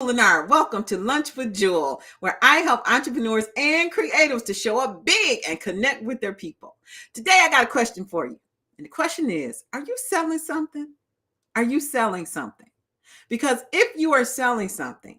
Leonard. Welcome to Lunch with Jewel, where I help entrepreneurs and creatives to show up big and connect with their people. Today, I got a question for you. And the question is, are you selling something? Are you selling something? Because if you are selling something,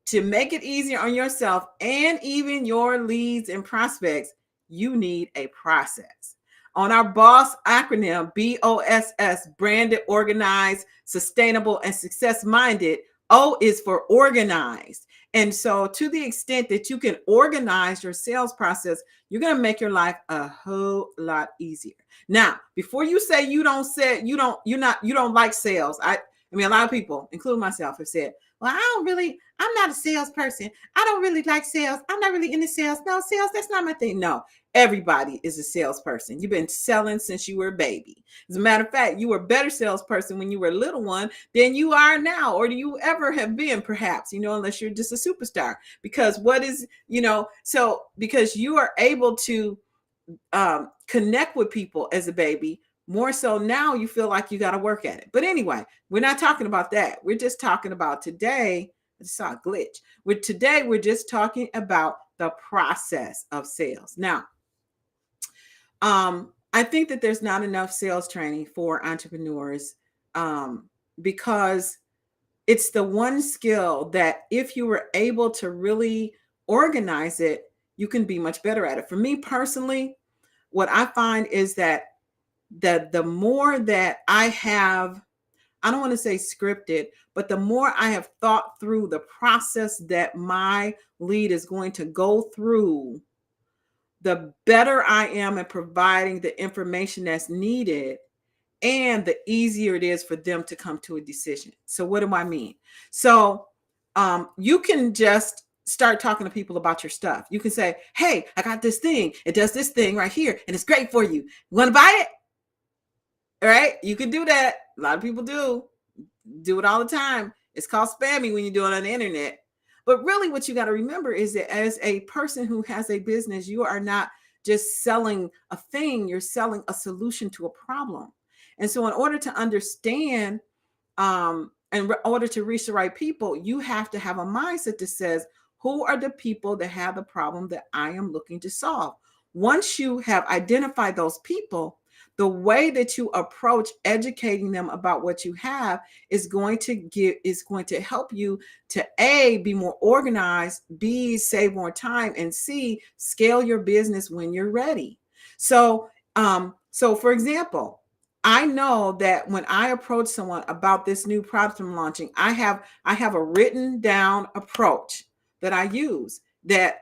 to make it easier on yourself and even your leads and prospects, you need a process. On our BOSS acronym, BOSS, branded, organized, sustainable, and success minded, O is for organized. And so, to the extent that you can organize your sales process, you're going to make your life a whole lot easier. Now, before you say you don't like sales, I mean, a lot of people, including myself, have said, well, I'm not a salesperson. I don't really like sales. I'm not really into sales. No, sales, that's not my thing. No, everybody is a salesperson. You've been selling since you were a baby. As a matter of fact, you were a better salesperson when you were a little one than you are now, or do you ever have been, perhaps, unless you're just a superstar. Because because you are able to connect with people as a baby more so now you feel like you got to work at it. But anyway, we're not talking about that. We're just talking about today. I saw a glitch. We're just talking about the process of sales. Now, I think that there's not enough sales training for entrepreneurs because it's the one skill that if you were able to really organize it, you can be much better at it. For me personally, what I find is that the more that I have, I don't want to say scripted, but the more I have thought through the process that my lead is going to go through, the better I am at providing the information that's needed and the easier it is for them to come to a decision. So what do I mean? So you can just start talking to people about your stuff. You can say, hey, I got this thing. It does this thing right here, and it's great for you. You want to buy it? All right, you can do that. A lot of people do it all the time. It's called spamming when you do it on the internet. But really what you got to remember is that as a person who has a business, you are not just selling a thing, you're selling a solution to a problem. And so in order to understand in order to reach the right people, you have to have a mindset that says, who are the people that have the problem that I am looking to solve? Once you have identified those people, the way that you approach educating them about what you have is going to help you to A, be more organized, B, save more time, and C, scale your business when you're ready. So for example, I know that when I approach someone about this new product I'm launching, I have a written down approach that I use that,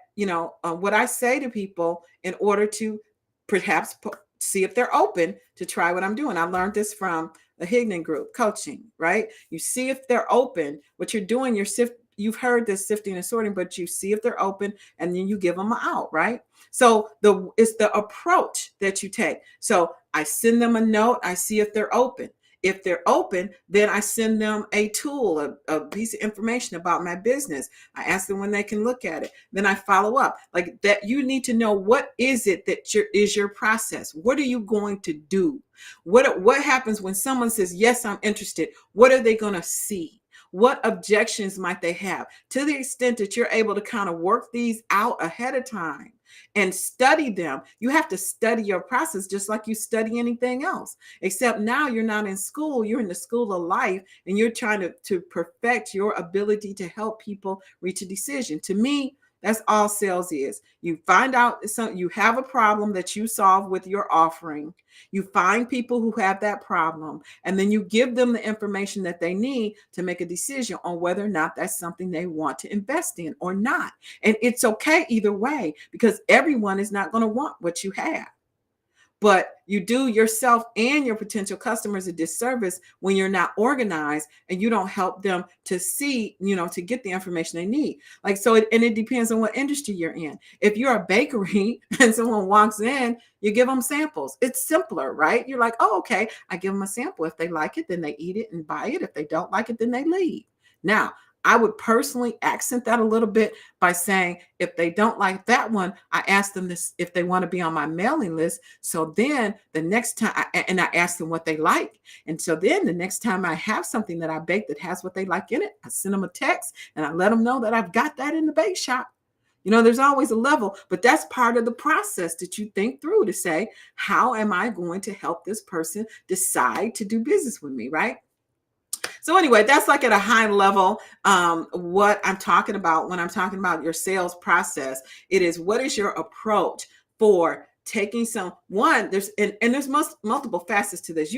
what I say to people in order to perhaps see if they're open to try what I'm doing. I learned this from the Higdon Group coaching, right? You see if they're open. What you're doing, you've heard this sifting and sorting, but you see if they're open and then you give them out, right? So it's the approach that you take. So I send them a note. I see if they're open. If they're open, then I send them a tool, a piece of information about my business. I ask them when they can look at it. Then I follow up. Like that, you need to know what is it that is your process. What are you going to do? What happens when someone says, yes, I'm interested? What are they going to see? What objections might they have? To the extent that you're able to kind of work these out ahead of time and study them, you have to study your process just like you study anything else. Except now you're not in school, you're in the school of life, and you're trying to perfect your ability to help people reach a decision. To me, that's all sales is. You find out you have a problem that you solve with your offering. You find people who have that problem, and then you give them the information that they need to make a decision on whether or not that's something they want to invest in or not. And it's okay either way, because everyone is not going to want what you have. But you do yourself and your potential customers a disservice when you're not organized and you don't help them to see, to get the information they need. Like, so it depends on what industry you're in. If you're a bakery and someone walks in, you give them samples. It's simpler, right? You're like, oh, okay, I give them a sample. If they like it, then they eat it and buy it. If they don't like it, then they leave. Now, I would personally accent that a little bit by saying, if they don't like that one, I ask them this if they want to be on my mailing list. So then the next time, and I ask them what they like. And so then the next time I have something that I bake that has what they like in it, I send them a text and I let them know that I've got that in the bake shop. There's always a level, but that's part of the process that you think through to say, how am I going to help this person decide to do business with me, right? So anyway, that's like at a high level, what I'm talking about when I'm talking about your sales process. It is, what is your approach for taking there's multiple facets to this.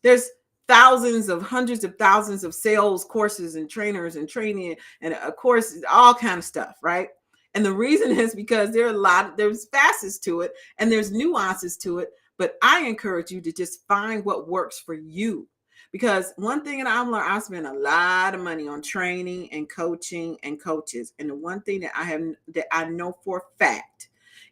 There's thousands of hundreds of thousands of sales courses and trainers and training and of course all kind of stuff, right? And the reason is because there's facets to it and there's nuances to it. But I encourage you to just find what works for you. Because one thing that I've learned, I spend a lot of money on training and coaching and coaches. And the one thing that I know for a fact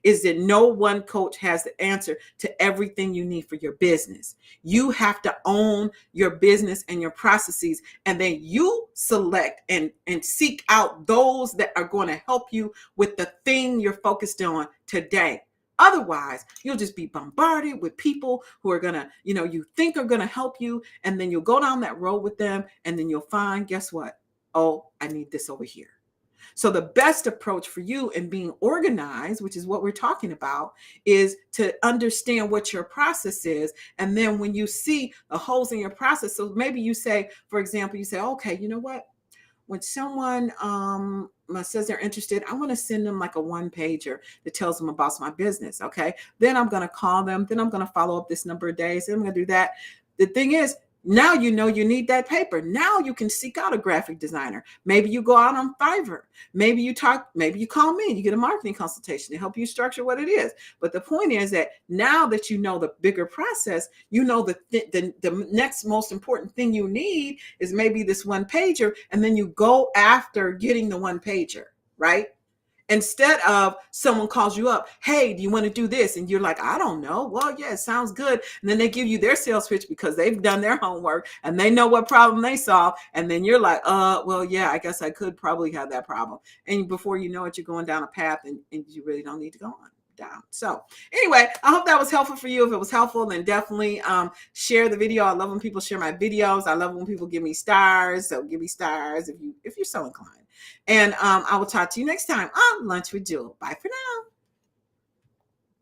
is that no one coach has the answer to everything you need for your business. You have to own your business and your processes, and then you select and seek out those that are going to help you with the thing you're focused on today. Otherwise, you'll just be bombarded with people who are going to, you think are going to help you. And then you'll go down that road with them. And then you'll find, guess what? Oh, I need this over here. So the best approach for you in being organized, which is what we're talking about, is to understand what your process is. And then when you see the holes in your process, so maybe you say, for example, okay, you know what? When someone says they're interested, I want to send them like a one-pager that tells them about my business. Okay. Then I'm going to call them. Then I'm going to follow up this number of days. Then I'm going to do that. The thing is, now you need that paper. Now you can seek out a graphic designer. Maybe you go out on Fiverr. Maybe you call me and you get a marketing consultation to help you structure what it is. But the point is that now that you know the bigger process, the next most important thing you need is maybe this one pager. And then you go after getting the one pager, right? Instead of someone calls you up, hey, do you want to do this? And you're like, I don't know. Well, yeah, it sounds good. And then they give you their sales pitch because they've done their homework and they know what problem they solve. And then you're like, well, yeah, I guess I could probably have that problem. And before you know it, you're going down a path and you really don't need to go on down. So anyway, I hope that was helpful for you. If it was helpful, then definitely share the video. I love when people share my videos. I love when people give me stars. So give me stars if you're so inclined. And I will talk to you next time on Lunch with Jewel. Bye for now.